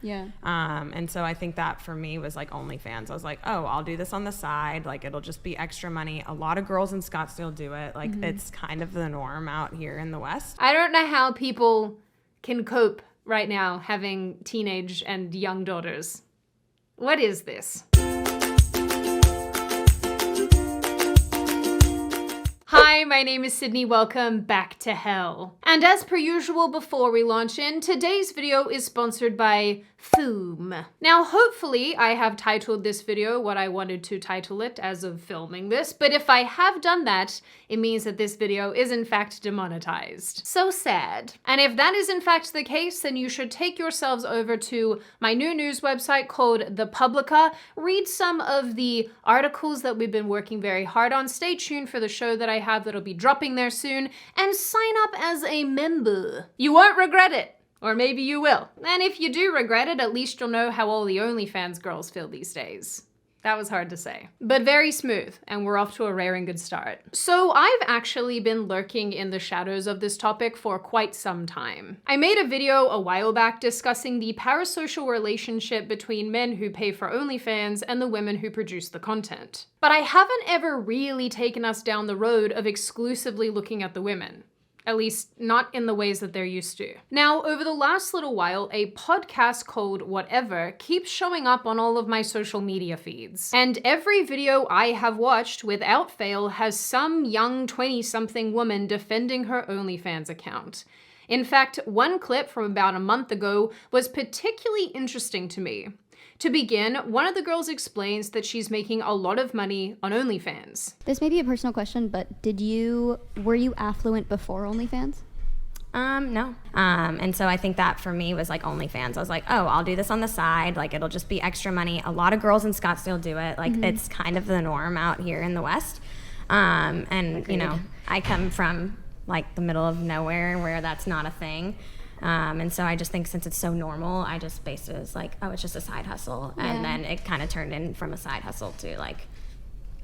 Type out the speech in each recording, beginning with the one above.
Yeah. And so I think that for me was like OnlyFans. I was like, oh, I'll do this on the side. Like, it'll just be extra money. A lot of girls in Scottsdale do it. Like, it's kind of the norm out here in the West. I don't know how people can cope right now having teenage and young daughters. What is this? Hi, my name is Sydney. Welcome back to hell. And as per usual, before we launch in, today's video is sponsored by Foom. Now, hopefully I have titled this video what I wanted to title it as of filming this, but if I have done that, it means that this video is in fact demonetized. So sad. And if that is in fact the case, then you should take yourselves over to my new news website called The Publica, read some of the articles that we've been working very hard on, stay tuned for the show that I have that'll be dropping there soon, and sign up as a member. You won't regret it. Or maybe you will. And if you do regret it, at least you'll know how all the OnlyFans girls feel these days. That was hard to say. But very smooth, and we're off to a rare and good start. So I've actually been lurking in the shadows of this topic for quite some time. I made a video a while back discussing the parasocial relationship between men who pay for OnlyFans and the women who produce the content. But I haven't ever really taken us down the road of exclusively looking at the women. At least not in the ways that they're used to. Now, over the last little while, a podcast called Whatever keeps showing up on all of my social media feeds. And every video I have watched, without fail, has some young 20-something woman defending her OnlyFans account. In fact, one clip from about a month ago was particularly interesting to me. To begin, one of the girls explains that she's making a lot of money on OnlyFans. This may be a personal question, but were you affluent before OnlyFans? No. And so I think that for me was like OnlyFans. I was like, oh, I'll do this on the side. Like, it'll just be extra money. A lot of girls in Scottsdale do it. Like, it's kind of the norm out here in the West. And, Agreed. you know, I come from like the middle of nowhere where that's not a thing. And so I just think since it's so normal, I just based it as like, oh, it's just a side hustle. And then it kind of turned in from a side hustle to like,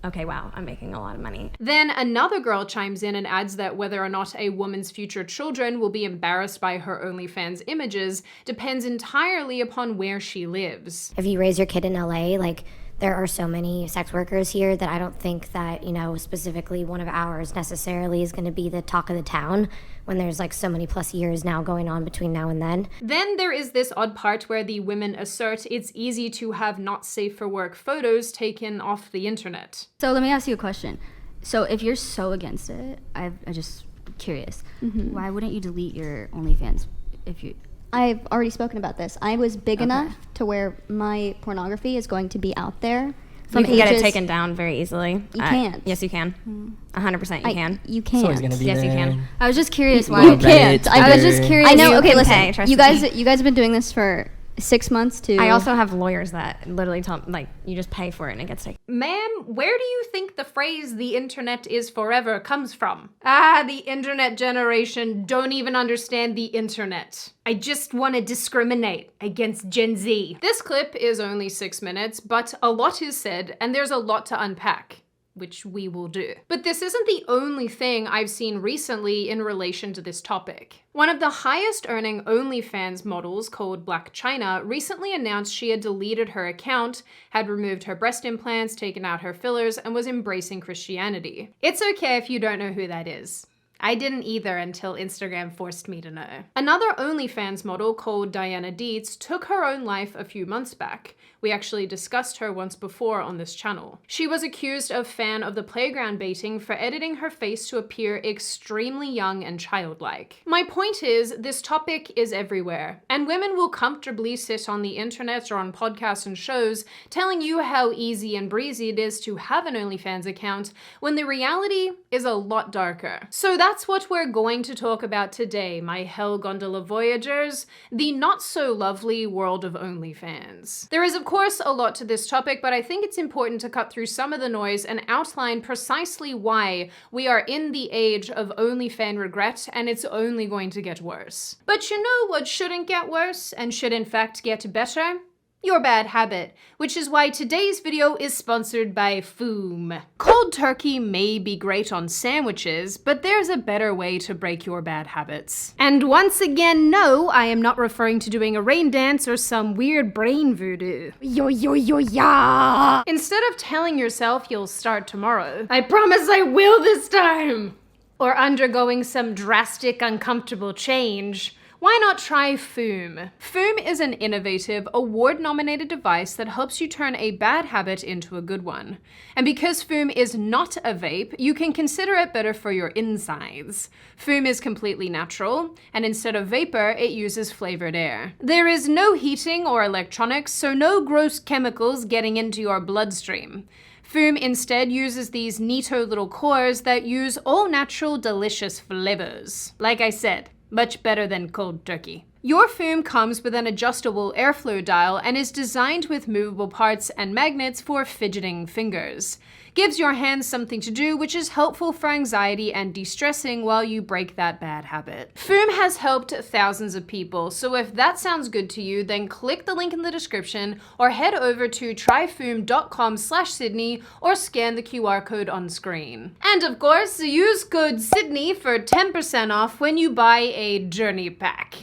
okay, wow, I'm making a lot of money. Then another girl chimes in and adds that whether or not a woman's future children will be embarrassed by her OnlyFans images depends entirely upon where she lives. If you raise your kid in LA, like, there are so many sex workers here that I don't think that, you know, specifically one of ours necessarily is going to be the talk of the town when there's like so many plus years now going on between now and then. Then there is this odd part where the women assert it's easy to have not safe for work photos taken off the internet. So let me ask you a question. So if you're so against it, I'm just curious, why wouldn't you delete your OnlyFans if you... I've already spoken about this. I was big enough to where my pornography is going to be out there. You can get it taken down very easily. You can't. Yes, you can. 100% you can. You can't. It's always gonna be Yes, you there. can. I was just curious why You you can't. Reddit, I was just Twitter. curious. I know. You Okay, can listen. pay, trust You me. guys have been doing this for 6 months too. I also have lawyers that literally tell, like, you just pay for it and it gets taken. Ma'am, where do you think the phrase "the internet is forever" comes from? Ah, the internet generation don't even understand the internet. I just want to discriminate against Gen Z. This clip is only 6 minutes, but a lot is said, and there's a lot to unpack, which we will do. But this isn't the only thing I've seen recently in relation to this topic. One of the highest earning OnlyFans models, called Black China, recently announced she had deleted her account, had removed her breast implants, taken out her fillers, and was embracing Christianity. It's okay if you don't know who that is. I didn't either until Instagram forced me to know. Another OnlyFans model called Diana Dietz took her own life a few months back. We actually discussed her once before on this channel. She was accused of fan of the playground baiting for editing her face to appear extremely young and childlike. My point is, this topic is everywhere, and women will comfortably sit on the internet or on podcasts and shows telling you how easy and breezy it is to have an OnlyFans account, when the reality is a lot darker. So that's what we're going to talk about today, my Hell Gondola Voyagers, the not-so-lovely world of OnlyFans. There is, of course, a lot to this topic, but I think it's important to cut through some of the noise and outline precisely why we are in the age of OnlyFans regret, and it's only going to get worse. But you know what shouldn't get worse, and should in fact get better? your bad habit, which is why today's video is sponsored by Foom. Cold turkey may be great on sandwiches, but there's a better way to break your bad habits. And once again, no, I am not referring to doing a rain dance or some weird brain voodoo. Yo, yo, yo, yeah! Instead of telling yourself you'll start tomorrow, I promise I will this time, or undergoing some drastic, uncomfortable change, why not try Foom? Foom is an innovative, award-nominated device that helps you turn a bad habit into a good one. And because Foom is not a vape, you can consider it better for your insides. Foom is completely natural, and instead of vapor, it uses flavored air. There is no heating or electronics, so no gross chemicals getting into your bloodstream. Foom instead uses these neato little cores that use all-natural, delicious flavors. Like I said, much better than cold turkey. Your Foom comes with an adjustable airflow dial and is designed with movable parts and magnets for fidgeting fingers. Gives your hands something to do, which is helpful for anxiety and de-stressing while you break that bad habit. Foom has helped thousands of people, so if that sounds good to you, then click the link in the description or head over to tryfoom.com/Sydney or scan the QR code on screen. And of course, use code Sydney for 10% off when you buy a journey pack.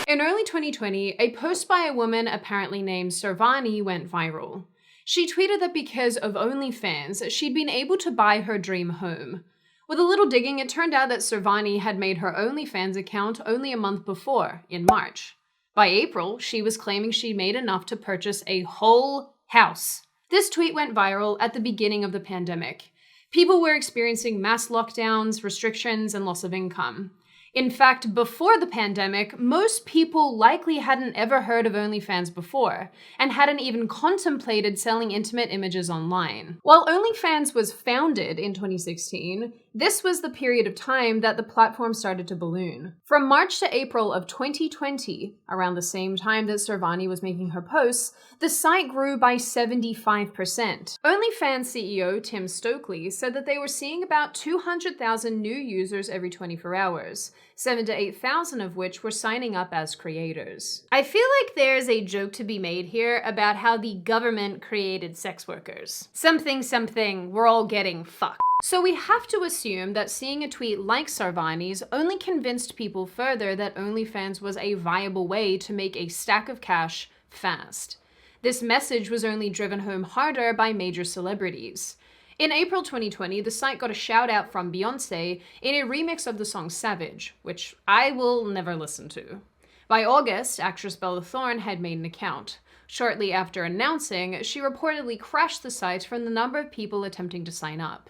In early 2020, a post by a woman apparently named Sarvani went viral. She tweeted that because of OnlyFans, she'd been able to buy her dream home. With a little digging, it turned out that Sarvani had made her OnlyFans account only a month before, in March. By April, she was claiming she'd made enough to purchase a whole house. This tweet went viral at the beginning of the pandemic. People were experiencing mass lockdowns, restrictions, and loss of income. In fact, before the pandemic, most people likely hadn't ever heard of OnlyFans before, and hadn't even contemplated selling intimate images online. While OnlyFans was founded in 2016, this was the period of time that the platform started to balloon. From March to April of 2020, around the same time that Sarvani was making her posts, the site grew by 75%. OnlyFans CEO Tim Stokely said that they were seeing about 200,000 new users every 24 hours, 7,000 to 8,000 of which were signing up as creators. I feel like there's a joke to be made here about how the government created sex workers. Something, we're all getting fucked. So we have to assume that seeing a tweet like Sarvani's only convinced people further that OnlyFans was a viable way to make a stack of cash fast. This message was only driven home harder by major celebrities. In April 2020, the site got a shout out from Beyoncé in a remix of the song Savage, which I will never listen to. By August, actress Bella Thorne had made an account. Shortly after announcing, she reportedly crashed the site from the number of people attempting to sign up.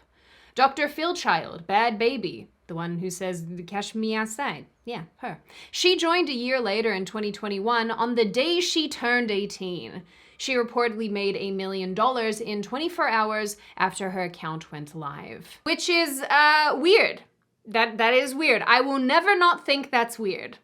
Dr. Philchild, Bad Baby, the one who says, "Cash me outside." Yeah, her. She joined a year later in 2021 on the day she turned 18. She reportedly made $1 million in 24 hours after her account went live. Which is, weird. That is weird. I will never not think that's weird.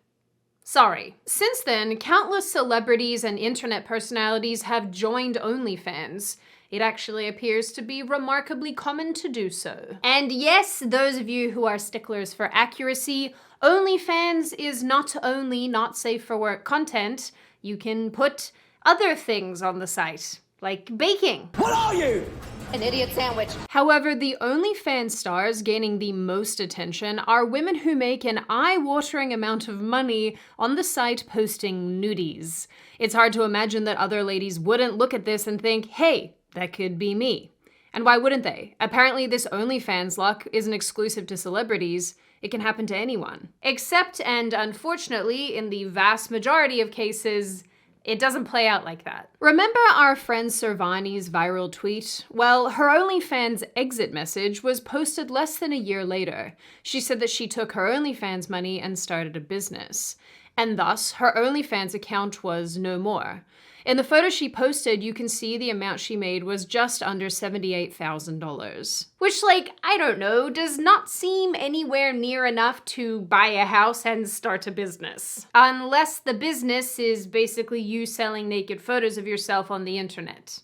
Sorry. Since then, countless celebrities and internet personalities have joined OnlyFans. It actually appears to be remarkably common to do so. And yes, those of you who are sticklers for accuracy, OnlyFans is not only not safe for work content, you can put other things on the site, like baking. What are you? An idiot sandwich. However, the OnlyFans stars gaining the most attention are women who make an eye-watering amount of money on the site posting nudies. It's hard to imagine that other ladies wouldn't look at this and think, hey, that could be me. And why wouldn't they? Apparently this OnlyFans luck isn't exclusive to celebrities. It can happen to anyone. Except, and unfortunately, in the vast majority of cases, it doesn't play out like that. Remember our friend Sarvani's viral tweet? Well, her OnlyFans exit message was posted less than a year later. She said that she took her OnlyFans money and started a business. And thus, her OnlyFans account was no more. In the photo she posted, you can see the amount she made was just under $78,000. Which, I don't know, does not seem anywhere near enough to buy a house and start a business. Unless the business is basically you selling naked photos of yourself on the internet.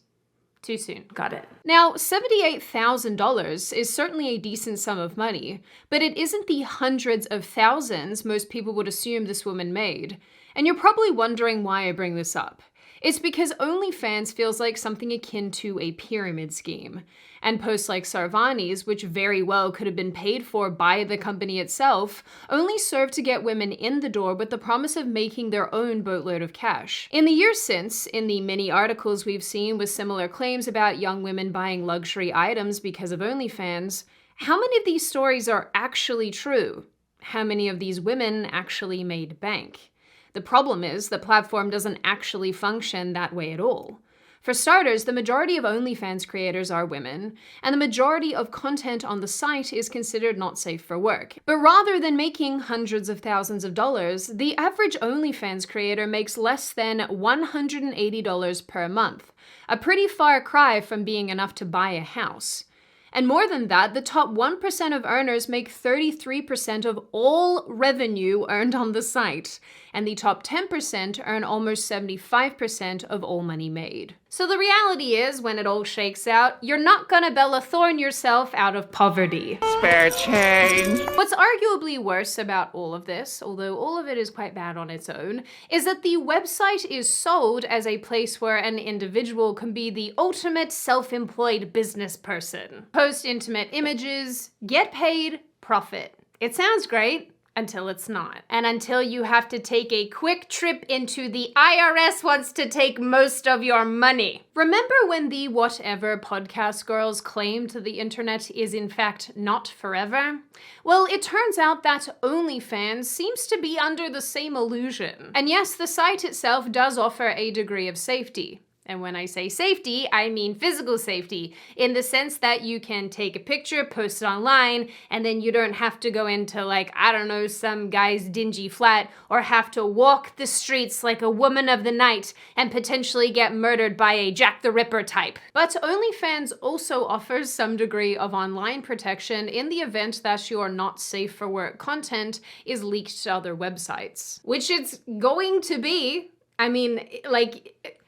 Too soon. Got it. Now, $78,000 is certainly a decent sum of money, but it isn't the hundreds of thousands most people would assume this woman made. And you're probably wondering why I bring this up. It's because OnlyFans feels like something akin to a pyramid scheme. And posts like Sarvani's, which very well could have been paid for by the company itself, only serve to get women in the door with the promise of making their own boatload of cash. In the years since, in the many articles we've seen with similar claims about young women buying luxury items because of OnlyFans, how many of these stories are actually true? How many of these women actually made bank? The problem is the platform doesn't actually function that way at all. For starters, the majority of OnlyFans creators are women, and the majority of content on the site is considered not safe for work. But rather than making hundreds of thousands of dollars, the average OnlyFans creator makes less than $180 per month, a pretty far cry from being enough to buy a house. And more than that, the top 1% of earners make 33% of all revenue earned on the site, and the top 10% earn almost 75% of all money made. So the reality is, when it all shakes out, you're not gonna Bella Thorne yourself out of poverty. Spare change. What's arguably worse about all of this, although all of it is quite bad on its own, is that the website is sold as a place where an individual can be the ultimate self-employed business person. Post intimate images, get paid, profit. It sounds great. Until it's not. And until you have to take a quick trip into the IRS wants to take most of your money. Remember when the whatever podcast girls claimed the internet is in fact not forever? Well, it turns out that OnlyFans seems to be under the same illusion. And yes, the site itself does offer a degree of safety. And when I say safety, I mean physical safety, in the sense that you can take a picture, post it online, and then you don't have to go into, like, I don't know, some guy's dingy flat, or have to walk the streets like a woman of the night and potentially get murdered by a Jack the Ripper type. But OnlyFans also offers some degree of online protection in the event that your not safe for work content is leaked to other websites. Which it's going to be. I mean, like...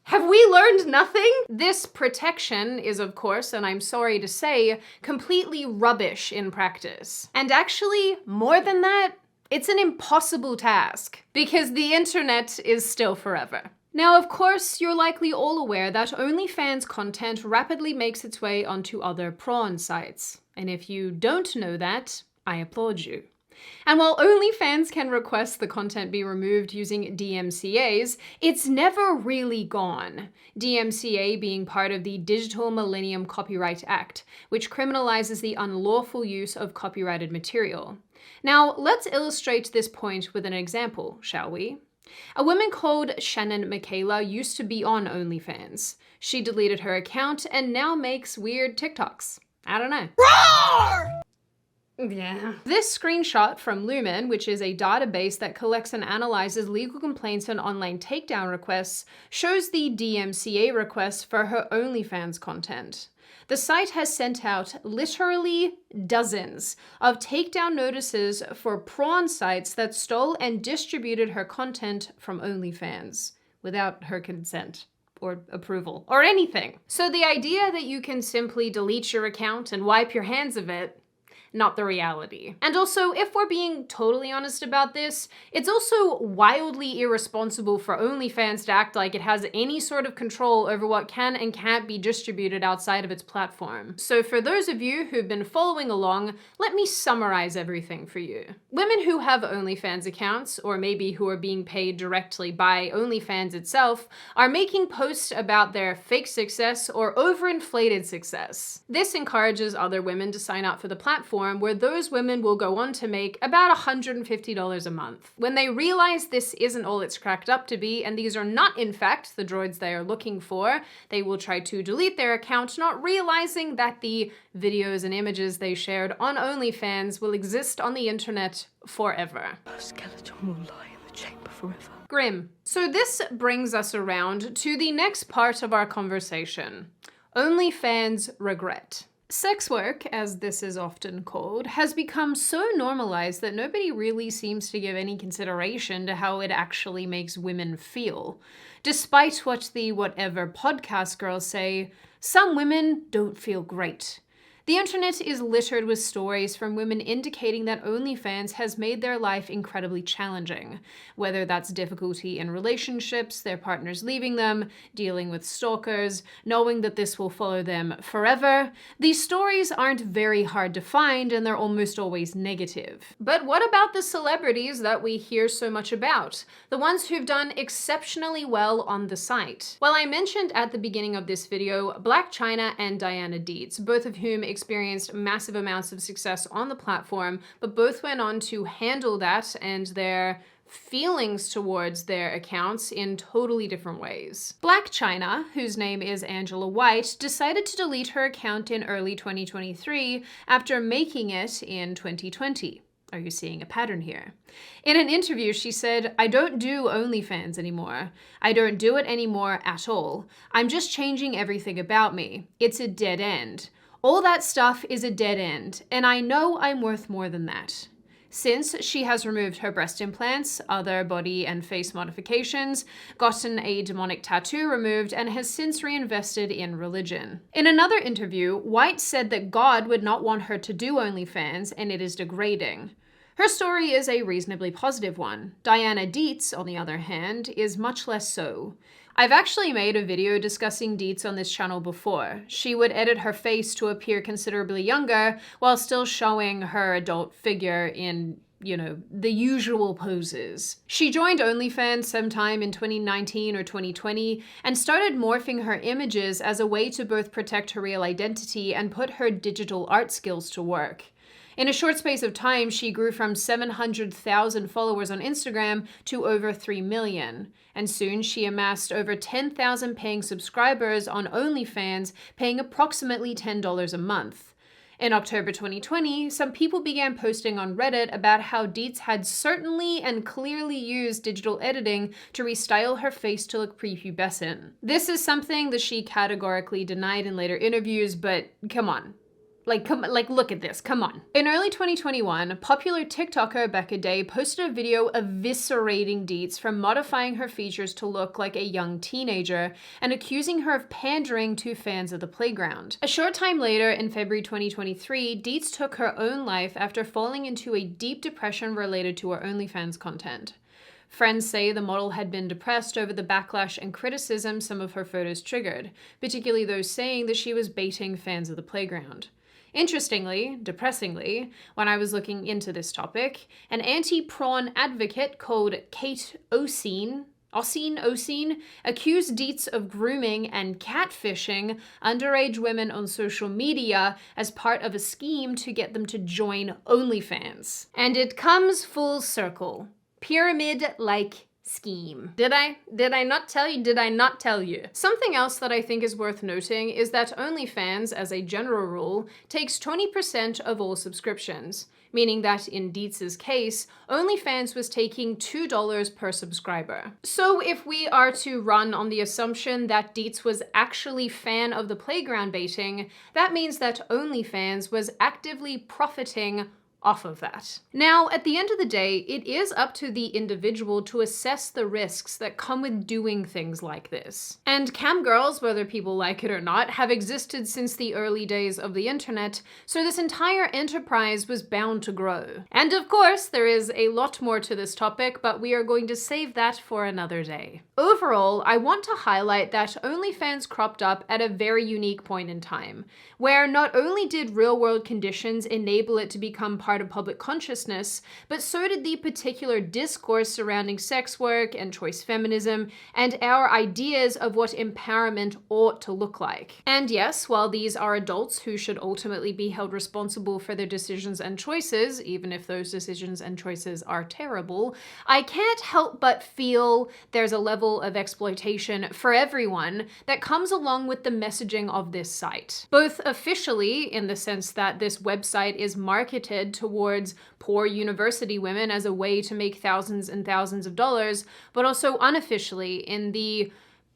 Have we learned nothing? This protection is, of course, and I'm sorry to say, completely rubbish in practice. And actually, more than that, it's an impossible task, because the internet is still forever. Now, of course, you're likely all aware that OnlyFans content rapidly makes its way onto other prawn sites. And if you don't know that, I applaud you. And while OnlyFans can request the content be removed using DMCAs, it's never really gone. DMCA being part of the Digital Millennium Copyright Act, which criminalizes the unlawful use of copyrighted material. Now, let's illustrate this point with an example, shall we? A woman called Shannon Michaela used to be on OnlyFans. She deleted her account and now makes weird TikToks. I don't know. Roar! Yeah. This screenshot from Lumen, which is a database that collects and analyzes legal complaints and online takedown requests, shows the DMCA requests for her OnlyFans content. The site has sent out literally dozens of takedown notices for prawn sites that stole and distributed her content from OnlyFans without her consent or approval or anything. So the idea that you can simply delete your account and wipe your hands of it, not the reality. And also, if we're being totally honest about this, it's also wildly irresponsible for OnlyFans to act like it has any sort of control over what can and can't be distributed outside of its platform. So for those of you who've been following along, let me summarize everything for you. Women who have OnlyFans accounts, or maybe who are being paid directly by OnlyFans itself, are making posts about their fake success or overinflated success. This encourages other women to sign up for the platform, where those women will go on to make about $150 a month. When they realize this isn't all it's cracked up to be, and these are not in fact the droids they are looking for, they will try to delete their account, not realizing that the videos and images they shared on OnlyFans will exist on the internet forever. A skeleton will lie in the chamber forever. Grim. So this brings us around to the next part of our conversation. OnlyFans regret. Sex work, as this is often called, has become so normalized that nobody really seems to give any consideration to how it actually makes women feel. Despite what the whatever podcast girls say, some women don't feel great. The internet is littered with stories from women indicating that OnlyFans has made their life incredibly challenging, whether that's difficulty in relationships, their partners leaving them, dealing with stalkers, knowing that this will follow them forever. These stories aren't very hard to find, and they're almost always negative. But what about the celebrities that we hear so much about? The ones who've done exceptionally well on the site? Well, I mentioned at the beginning of this video Blac Chyna and Diana Dietz, both of whom experienced massive amounts of success on the platform, but both went on to handle that and their feelings towards their accounts in totally different ways. Blac Chyna, whose name is Angela White, decided to delete her account in early 2023 after making it in 2020. Are you seeing a pattern here? In an interview, she said, "I don't do OnlyFans anymore. I don't do it anymore at all. I'm just changing everything about me. It's a dead end. All that stuff is a dead end, and I know I'm worth more than that." Since, she has removed her breast implants, other body and face modifications, gotten a demonic tattoo removed, and has since reinvested in religion. In another interview, White said that God would not want her to do OnlyFans, and it is degrading. Her story is a reasonably positive one. Diana Dietz, on the other hand, is much less so. I've actually made a video discussing Dietz on this channel before. She would edit her face to appear considerably younger while still showing her adult figure in, the usual poses. She joined OnlyFans sometime in 2019 or 2020 and started morphing her images as a way to both protect her real identity and put her digital art skills to work. In a short space of time, she grew from 700,000 followers on Instagram to over 3 million. And soon she amassed over 10,000 paying subscribers on OnlyFans, paying approximately $10 a month. In October 2020, some people began posting on Reddit about how Dietz had certainly and clearly used digital editing to restyle her face to look prepubescent. This is something that she categorically denied in later interviews, but come on. Look at this, come on. In early 2021, popular TikToker Becca Day posted a video eviscerating Dietz for modifying her features to look like a young teenager and accusing her of pandering to fans of the playground. A short time later, in February 2023, Dietz took her own life after falling into a deep depression related to her OnlyFans content. Friends say the model had been depressed over the backlash and criticism some of her photos triggered, particularly those saying that she was baiting fans of the playground. Interestingly, depressingly, when I was looking into this topic, an anti-prawn advocate called Kate Oseen accused Dietz of grooming and catfishing underage women on social media as part of a scheme to get them to join OnlyFans. And it comes full circle. Pyramid-like scheme. Did I not tell you? Did I not tell you? Something else that I think is worth noting is that OnlyFans, as a general rule, takes 20% of all subscriptions, meaning that in Dietz's case, OnlyFans was taking $2 per subscriber. So if we are to run on the assumption that Dietz was actually fan of the playground baiting, that means that OnlyFans was actively profiting off of that. Now, at the end of the day, it is up to the individual to assess the risks that come with doing things like this. And cam girls, whether people like it or not, have existed since the early days of the internet, so this entire enterprise was bound to grow. And of course, there is a lot more to this topic, but we are going to save that for another day. Overall, I want to highlight that OnlyFans cropped up at a very unique point in time, where not only did real-world conditions enable it to become part of public consciousness, but so did the particular discourse surrounding sex work and choice feminism and our ideas of what empowerment ought to look like. And yes, while these are adults who should ultimately be held responsible for their decisions and choices, even if those decisions and choices are terrible, I can't help but feel there's a level of exploitation for everyone that comes along with the messaging of this site. Both officially, in the sense that this website is marketed towards poor university women as a way to make thousands and thousands of dollars, but also unofficially in the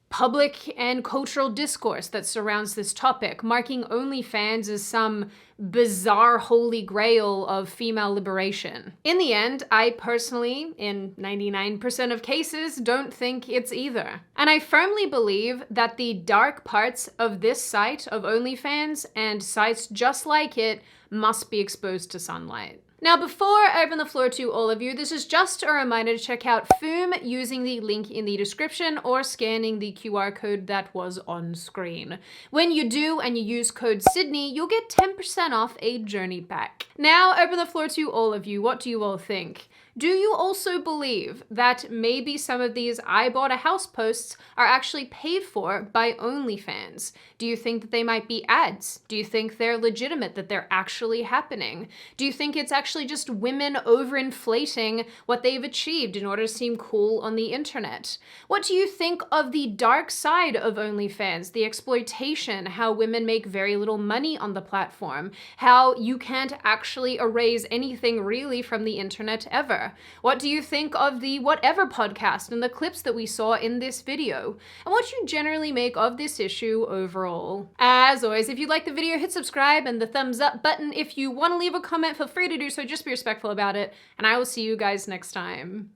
public and cultural discourse that surrounds this topic, marking OnlyFans as some bizarre holy grail of female liberation. In the end, I personally, in 99% of cases, don't think it's either. And I firmly believe that the dark parts of this site of OnlyFans and sites just like it must be exposed to sunlight. Now, before I open the floor to all of you, this is just a reminder to check out Foom using the link in the description or scanning the QR code that was on screen. When you do and you use code Sydney, you'll get 10% off a journey pack. Now, open the floor to all of you. What do you all think? Do you also believe that maybe some of these I bought a house posts are actually paid for by OnlyFans? Do you think that they might be ads? Do you think they're legitimate, that they're actually happening? Do you think it's actually just women overinflating what they've achieved in order to seem cool on the internet? What do you think of the dark side of OnlyFans, the exploitation, how women make very little money on the platform, how you can't actually erase anything really from the internet ever? What do you think of the Whatever podcast and the clips that we saw in this video? And what you generally make of this issue overall? As always, if you like the video, hit subscribe and the thumbs up button. If you want to leave a comment, feel free to do so. Just be respectful about it. And I will see you guys next time.